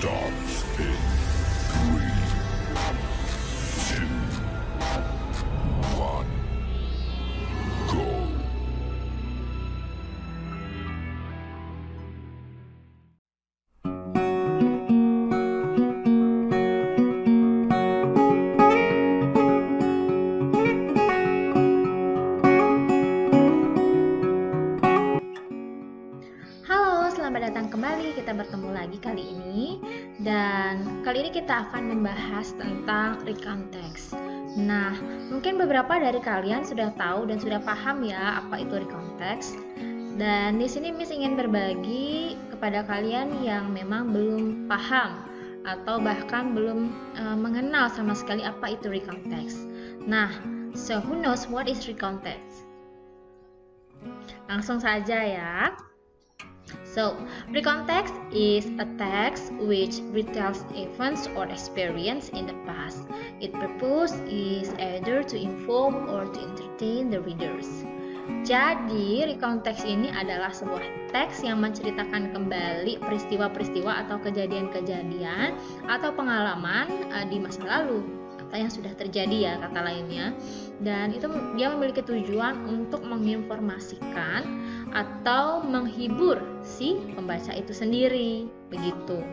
starts in 3, 2, 1, go. Halo, selamat datang kembali. Kita bertemu lagi kali ini. Dan kali ini kita akan membahas tentang recount text. Nah, mungkin beberapa dari kalian sudah tahu dan sudah paham ya apa itu recount text. Dan di sini Miss ingin berbagi kepada kalian yang memang belum paham atau bahkan belum mengenal sama sekali apa itu recount text. Nah, so who knows what is recount text? Langsung saja ya. So, recount text is a text which retells events or experience in the past. Its purpose is either to inform or to entertain the readers. Jadi, recount text ini adalah sebuah teks yang menceritakan kembali peristiwa-peristiwa atau kejadian-kejadian atau pengalaman di masa lalu atau yang sudah terjadi ya kata lainnya. Dan itu dia memiliki tujuan untuk menginformasikan atau menghibur si pembaca itu sendiri, begitu.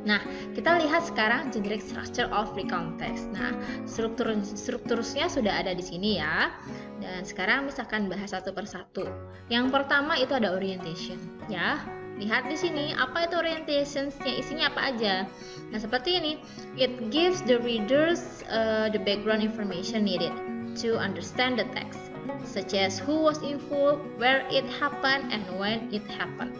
Nah, kita lihat sekarang generic structure of recount text. Nah, strukturnya sudah ada di sini ya. Dan sekarang misalkan bahas satu persatu. Yang pertama itu ada orientation, ya. Lihat di sini apa itu orientation-nya, isinya apa aja. Nah, seperti ini. It gives the readers the background information needed to understand the text, such as who was involved, where it happened, and when it happened.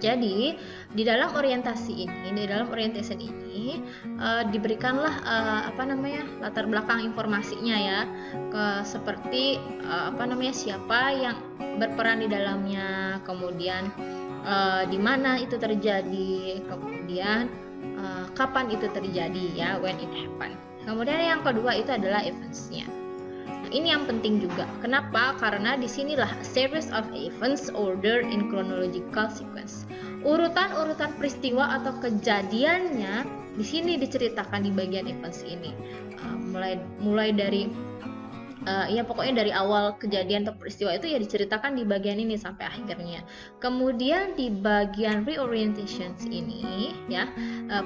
Jadi di dalam orientation ini diberikanlah latar belakang informasinya ya, seperti siapa yang berperan di dalamnya, kemudian di mana itu terjadi, kemudian kapan itu terjadi ya, when it happened. Kemudian yang kedua itu adalah events-nya. Ini yang penting juga. Kenapa? Karena disinilah a series of events ordered in chronological sequence. Urutan-urutan peristiwa atau kejadiannya di sini diceritakan di bagian events ini. Mulai dari pokoknya dari awal kejadian atau peristiwa itu ya diceritakan di bagian ini sampai akhirnya. Kemudian di bagian reorientations ini ya,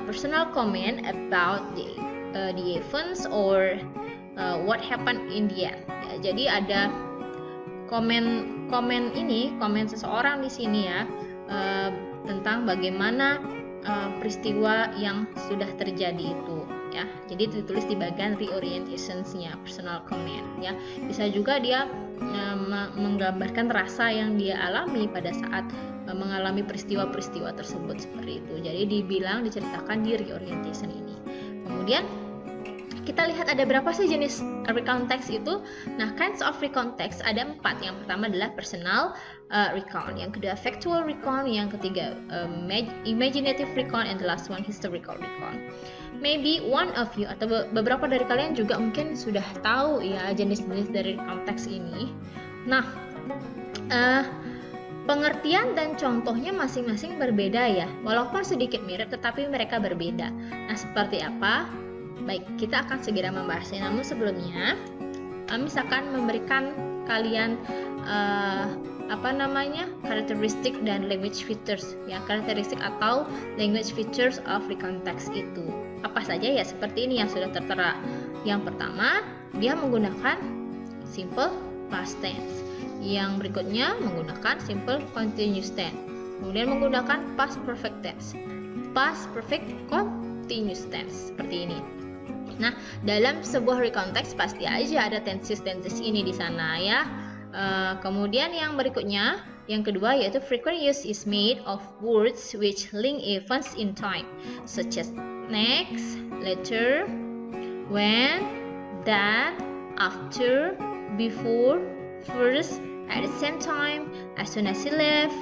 personal comment about the events or what happened in the end. Ya, jadi ada komen seseorang di sini ya, tentang bagaimana peristiwa yang sudah terjadi itu ya. Jadi ditulis di bagian reorientations-nya, personal comment ya. Bisa juga dia menggambarkan rasa yang dia alami pada saat mengalami peristiwa-peristiwa tersebut seperti itu. Jadi diceritakan di reorientation ini. Kemudian kita lihat ada berapa sih jenis recount text itu. Nah, kinds of recount text ada 4. Yang pertama adalah personal recount, yang kedua factual recount, yang ketiga imaginative recount, and the last one historical recount. Maybe one of you atau beberapa dari kalian juga mungkin sudah tahu ya jenis-jenis dari recount text ini. Nah, pengertian dan contohnya masing-masing berbeda ya, walaupun sedikit mirip tetapi mereka berbeda. Nah, seperti apa? Baik, kita akan segera membahasnya. Namun sebelumnya, Miss akan memberikan kalian karakteristik dan language features ya, karakteristik atau language features of recount text itu. Apa saja ya, seperti ini yang sudah tertera. Yang pertama, dia menggunakan simple past tense. Yang berikutnya menggunakan simple continuous tense. Kemudian menggunakan past perfect tense. Past perfect continuous tense seperti ini. Nah, dalam sebuah recount text pasti aja ada tenses ini di sana ya. Kemudian yang berikutnya, yang kedua yaitu frequent use is made of words which link events in time, such as next, later, when, that, after, before, first, at the same time, as soon as he left,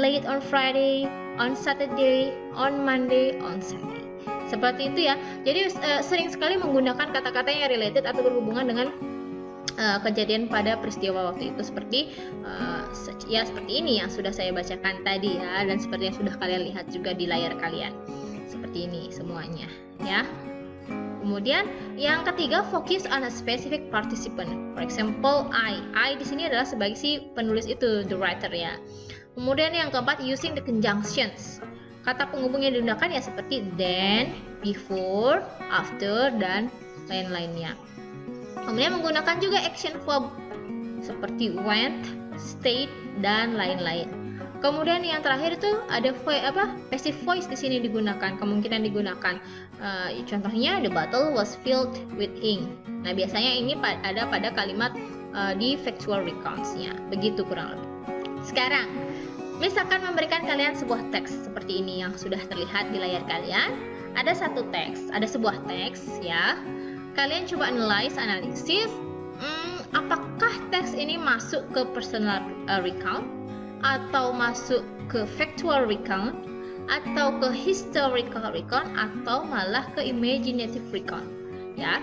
late on Friday, on Saturday, on Monday, on Sunday. Seperti itu ya. Jadi sering sekali menggunakan kata-kata yang related atau berhubungan dengan kejadian pada peristiwa waktu itu, seperti seperti ini yang sudah saya bacakan tadi ya, dan seperti yang sudah kalian lihat juga di layar kalian. seperti ini semuanya, ya. Kemudian yang ketiga, focus on a specific participant. For example, I di sini adalah sebagai si penulis itu, the writer ya. Kemudian yang keempat, using the conjunctions. Kata penghubung yang digunakan ya seperti then, before, after, dan lain-lainnya. Kemudian menggunakan juga action verb seperti went, stayed, dan lain-lain. Kemudian yang terakhir itu ada passive voice di sini digunakan, kemungkinan digunakan. Contohnya the bottle was filled with ink. Nah, biasanya ini ada pada kalimat di factual recounts-nya. Begitu kurang lebih. Sekarang, misalkan memberikan kalian sebuah teks seperti ini yang sudah terlihat di layar kalian. Ada sebuah teks ya. Kalian coba analisis, apakah teks ini masuk ke personal recount, atau masuk ke factual recount, atau ke historical recount, atau malah ke imaginative recount, ya.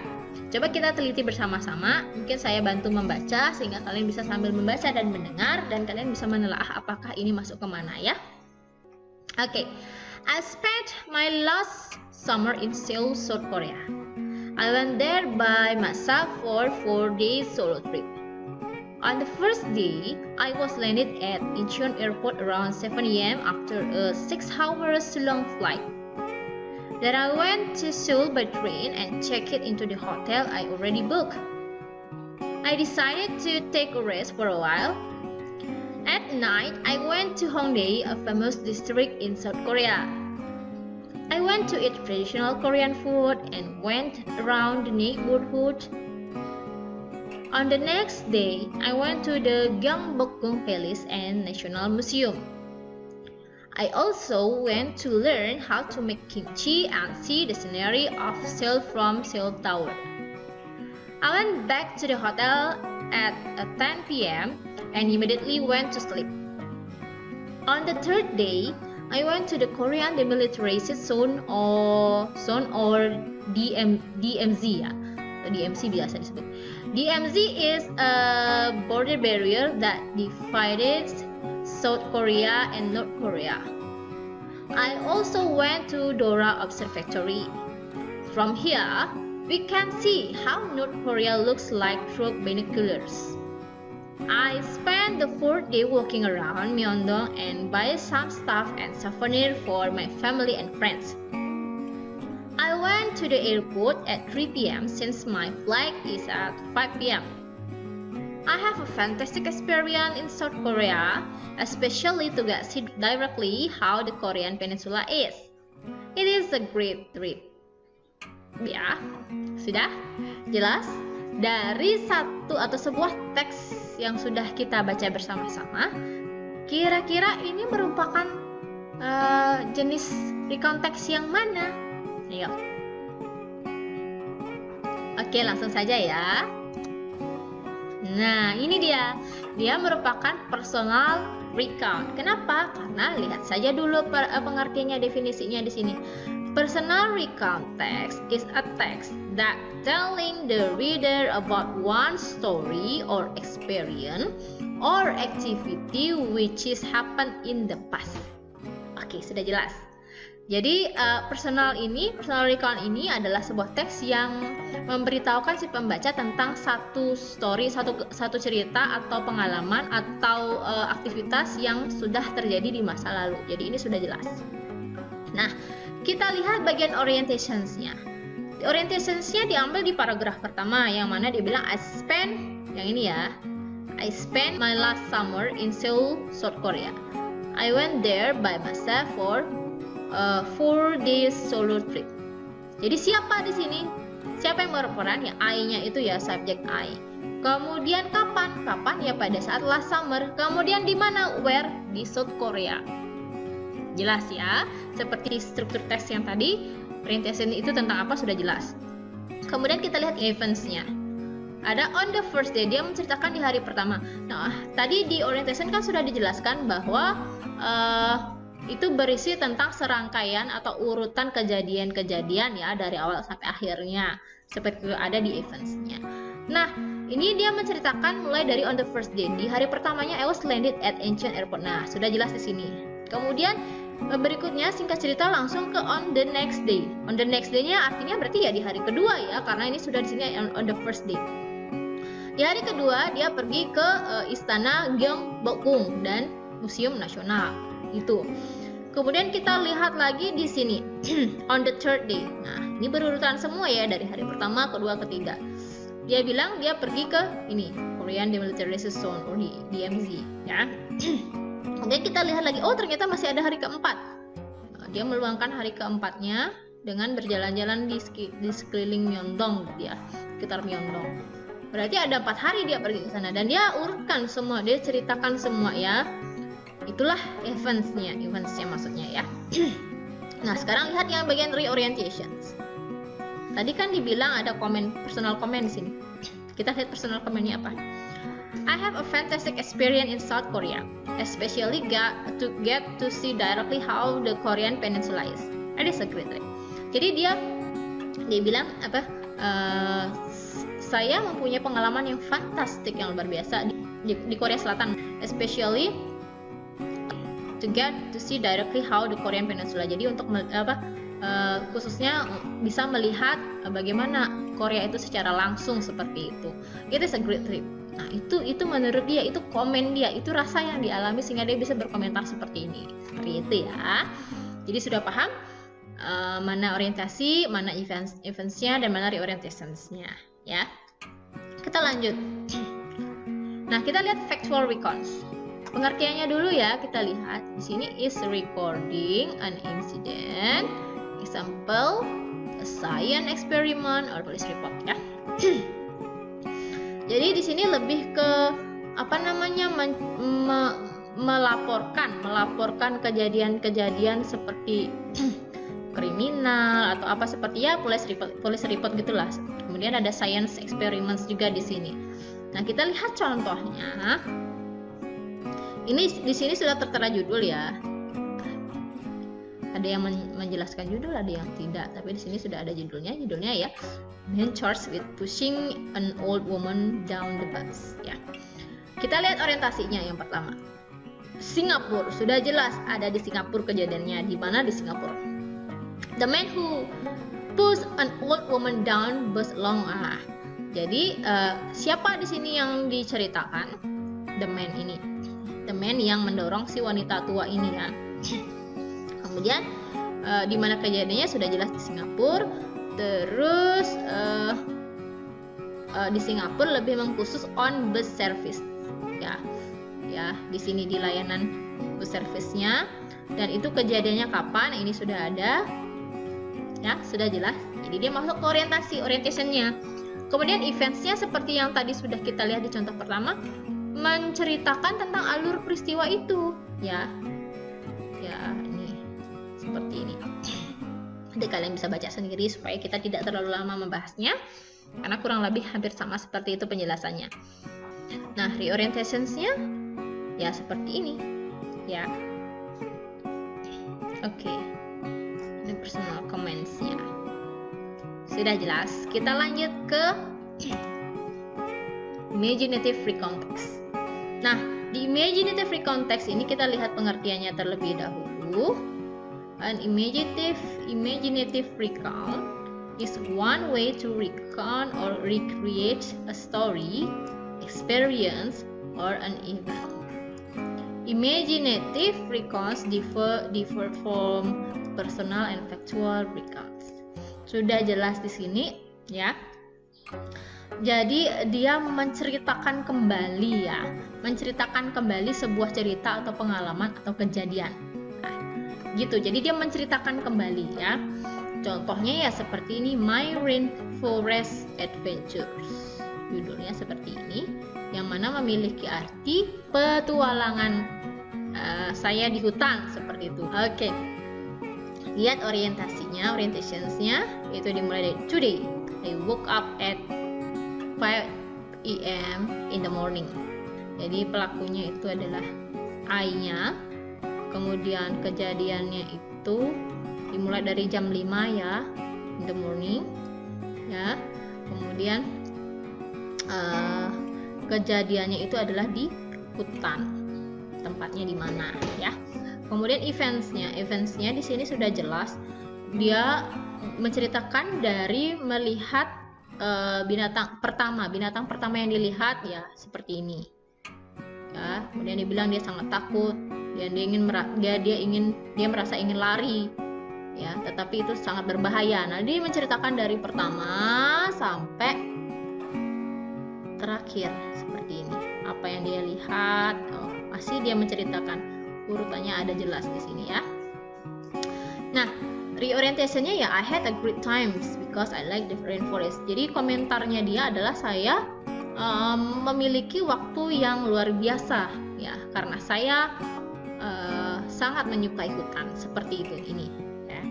Coba kita teliti bersama-sama. Mungkin saya bantu membaca sehingga kalian bisa sambil membaca dan mendengar, dan kalian bisa menelaah apakah ini masuk kemana, ya. Oke. I spent my last summer in Seoul, South Korea. I went there by myself for 4 days solo trip. On the first day, I was landed at Incheon Airport around 7 a.m. after a 6 hours long flight. Then I went to Seoul by train and checked into the hotel I already booked. I decided to take a rest for a while. At night, I went to Hongdae, a famous district in South Korea. I went to eat traditional Korean food and went around the neighborhood. On the next day, I went to the Gyeongbokgung Palace and National Museum. I also went to learn how to make kimchi and see the scenery of Seoul from Seoul Tower. I went back to the hotel at 10 p.m. and immediately went to sleep. On the third day, I went to the Korean Demilitarized Zone or DMZ ya. DMZ biasa disebut. DMZ is a border barrier that divided South Korea and North Korea. I also went to Dora Observatory. From here, we can see how North Korea looks like through binoculars. I spent the 4th day walking around Myeongdong and buy some stuff and souvenir for my family and friends. I went to the airport at 3 p.m. since my flight is at 5 p.m. I have a fantastic experience in South Korea, especially to get see directly how the Korean Peninsula is. It is a great trip. Ya, sudah jelas dari satu atau sebuah teks yang sudah kita baca bersama-sama. Kira-kira ini merupakan jenis recount teks yang mana? Ayo. Oke, langsung saja ya. Nah, ini dia. Dia merupakan personal recount. Kenapa? Karena lihat saja dulu pengertiannya, definisinya di sini. Personal recount text is a text that telling the reader about one story or experience or activity which is happened in the past. Oke, sudah jelas. Jadi personal recount ini adalah sebuah teks yang memberitahukan si pembaca tentang satu story, satu cerita atau pengalaman atau aktivitas yang sudah terjadi di masa lalu. Jadi ini sudah jelas. Nah, kita lihat bagian orientationsnya. Orientationsnya diambil di paragraf pertama yang mana dia bilang I spent my last summer in Seoul, South Korea. I went there by myself for 4 days solo trip. Jadi siapa di sini? Siapa yang berperan? Ya I-nya itu ya subjek I. Kemudian kapan? Kapan ya pada saat last summer. Kemudian di mana? Where? Di South Korea. Jelas ya. Seperti struktur teks yang tadi, orientation itu tentang apa sudah jelas. Kemudian kita lihat events-nya. Ada on the first day, dia menceritakan di hari pertama. Nah, tadi di orientation kan sudah dijelaskan bahwa itu berisi tentang serangkaian atau urutan kejadian-kejadian ya dari awal sampai akhirnya seperti itu ada di events-nya. Nah, ini dia menceritakan mulai dari on the first day. Di hari pertamanya I was landed at Incheon Airport. Nah, sudah jelas di sini. Kemudian berikutnya singkat cerita langsung ke on the next day. On the next day-nya artinya berarti ya di hari kedua ya, karena ini sudah di sini on the first day. Di hari kedua dia pergi ke istana Gyeongbokgung dan Museum Nasional itu. Kemudian kita lihat lagi di sini on the third day. Nah, ini berurutan semua ya dari hari pertama, kedua, ketiga. Dia bilang dia pergi ke ini Korean Demilitarized Zone atau DMZ ya. Kemudian kita lihat lagi, oh ternyata masih ada hari keempat. Nah, dia meluangkan hari keempatnya dengan berjalan-jalan di sekeliling Myeongdong dia, sekitar Myeongdong. Berarti ada 4 hari dia pergi ke sana dan dia urutkan semua, dia ceritakan semua ya. Itulah eventsnya maksudnya ya. Nah sekarang lihat yang bagian reorientations. Tadi kan dibilang ada personal comment di sini. Kita lihat personal commentnya apa. I have a fantastic experience in South Korea, especially get to see directly how the Korean Peninsula is. That is a great trip. Jadi dia bilang apa? Saya mempunyai pengalaman yang fantastik, yang luar biasa di Korea Selatan, especially to get to see directly how the Korean Peninsula. Jadi untuk khususnya bisa melihat bagaimana Korea itu secara langsung seperti itu. It is a great trip. Nah itu menurut dia, itu komen dia, itu rasa yang dialami sehingga dia bisa berkomentar seperti ini, seperti itu ya. Jadi sudah paham mana orientasi, mana eventsnya, dan mana reorientationsnya ya. Kita lanjut. Nah kita lihat factual recons. Pengertiannya dulu ya, kita lihat di sini is recording an incident, example a science experiment or police report ya. Jadi di sini lebih ke apa namanya melaporkan kejadian-kejadian seperti kriminal atau apa seperti ya police report gitulah. Kemudian ada science experiments juga di sini. Nah kita lihat contohnya. Ini di sini sudah tertera judul ya. Ada yang menjelaskan judul, ada yang tidak. Tapi di sini sudah ada judulnya. Judulnya ya, Man Charged with Pushing an Old Woman Down the Bus. Ya. Kita lihat orientasinya yang pertama. Singapura, sudah jelas ada di Singapura kejadiannya. Di mana di Singapura? The man who pushed an old woman down bus along. Jadi siapa di sini yang diceritakan? The man ini. The man yang mendorong si wanita tua ini ya. Kemudian di mana kejadiannya sudah jelas di Singapura. Terus di Singapura lebih mengkhusus on bus service ya. Ya, di sini di layanan bus service-nya. Dan itu kejadiannya kapan? Ini sudah ada. Ya, sudah jelas. Jadi dia masuk ke orientation-nya. Kemudian events-nya seperti yang tadi sudah kita lihat di contoh pertama, menceritakan tentang alur peristiwa itu ya. Ya, ini seperti ini. Nanti kalian bisa baca sendiri supaya kita tidak terlalu lama membahasnya, karena kurang lebih hampir sama seperti itu penjelasannya. Nah, reorientations-nya ya seperti ini ya. Oke. Ini personal comments-nya. Sudah jelas. Kita lanjut ke imaginative recontext. Nah, di imaginative recontext ini kita lihat pengertiannya terlebih dahulu. An imaginative recount is one way to recount or recreate a story, experience, or an event. Imaginative recounts differ from personal and factual recounts. Sudah jelas di sini ya. Jadi dia menceritakan kembali ya, menceritakan kembali sebuah cerita atau pengalaman atau kejadian. Nah, gitu. Jadi dia menceritakan kembali ya. Contohnya ya seperti ini, My Rainforest Adventures. Judulnya seperti ini, yang mana memiliki arti petualangan saya di hutan seperti itu. Oke. Lihat orientasinya, orientationsnya itu dimulai dari today. I woke up at 5 AM in the morning. Jadi pelakunya itu adalah I-nya. Kemudian kejadiannya itu dimulai dari jam 5 ya, in the morning ya. Kemudian kejadiannya itu adalah di hutan. Tempatnya di mana ya. Kemudian eventsnya di sini sudah jelas. Dia menceritakan dari melihat binatang pertama yang dilihat ya seperti ini. Ya, kemudian dibilang dia sangat takut dan dia merasa ingin lari. Ya, tetapi itu sangat berbahaya. Nah, dia menceritakan dari pertama sampai terakhir seperti ini. Apa yang dia lihat, masih dia menceritakan. Urutannya ada jelas di sini ya. Nah, reorientationnya ya I had a great times because I like the rainforest. Jadi komentarnya dia adalah saya memiliki waktu yang luar biasa ya karena saya sangat menyukai hutan seperti itu ini ya.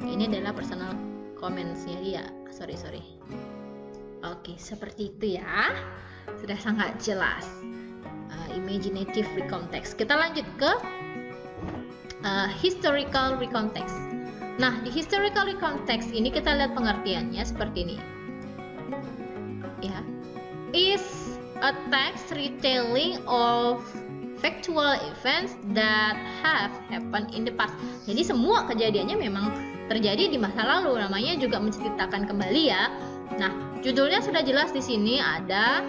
Ini adalah personal comments-nya dia. Sorry. Oke, seperti itu ya. Sudah sangat jelas. Imaginative recontext. Kita lanjut ke historical recontext. Nah, di historical recontext ini kita lihat pengertiannya seperti ini. Ya. Is a text retelling of factual events that have happened in the past. Jadi semua kejadiannya memang terjadi di masa lalu. Namanya juga menceritakan kembali ya. Nah, judulnya sudah jelas di sini ada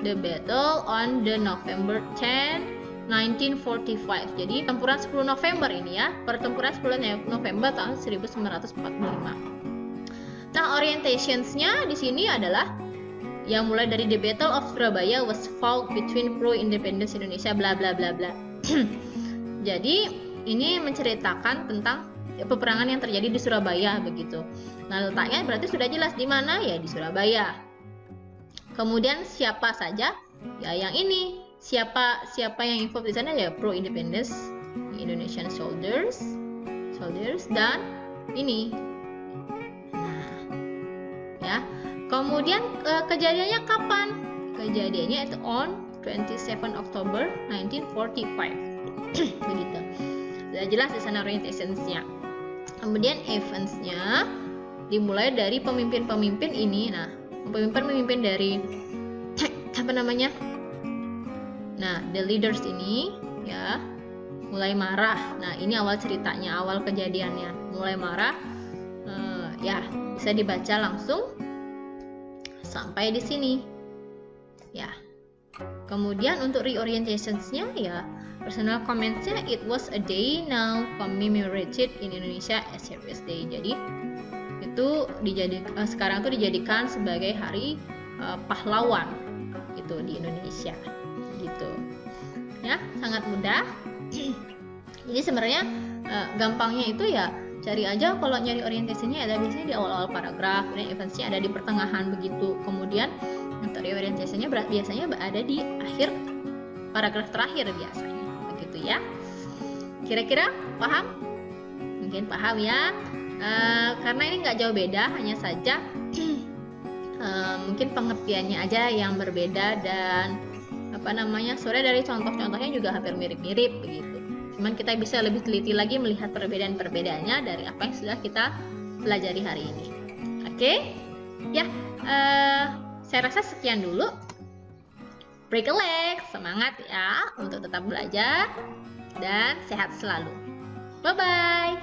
The Battle on the November 10, 1945. Jadi pertempuran 10 November ini ya, pertempuran 10 November tahun 1945. Nah, orientationsnya di sini adalah yang mulai dari The Battle of Surabaya was fought between pro-independence Indonesia bla bla bla bla. Jadi ini menceritakan tentang peperangan yang terjadi di Surabaya begitu. Nah, letaknya berarti sudah jelas di mana ya, di Surabaya. Kemudian siapa saja? Ya yang ini. Siapa yang involved di sana ya pro-independence Indonesian soldiers dan ini. Nah, ya. Kemudian kejadiannya kapan? Kejadiannya itu on 27 Oktober 1945. Begitu. Sudah jelas di sana orientationsnya. Kemudian eventsnya dimulai dari pemimpin-pemimpin ini. Nah, pemimpin dari apa namanya? Nah, the leaders ini ya mulai marah. Nah, ini awal ceritanya, awal kejadiannya. Mulai marah. Ya, bisa dibaca langsung sampai di sini. Ya. Kemudian untuk reorientationsnya ya personal comments-nya it was a day now commemorated in Indonesia as Heroes Day. Jadi itu sekarang tuh dijadikan sebagai hari pahlawan itu di Indonesia gitu. Ya, sangat mudah. Jadi sebenarnya gampangnya itu ya cari aja kalau nyari orientasinya ada biasanya di awal-awal paragraf, kemudian eventsnya ada di pertengahan begitu. Kemudian untuk orientasinya biasanya ada di akhir paragraf terakhir biasanya begitu ya. Kira-kira paham? Mungkin paham ya. Karena ini nggak jauh beda, hanya saja mungkin pengertiannya aja yang berbeda dan sebenarnya dari contoh-contohnya juga hampir mirip-mirip begitu. Cuman kita bisa lebih teliti lagi melihat perbedaan-perbedaannya dari apa yang sudah kita pelajari hari ini. Oke? Ya, saya rasa sekian dulu. Break a leg, semangat ya untuk tetap belajar dan sehat selalu. Bye-bye.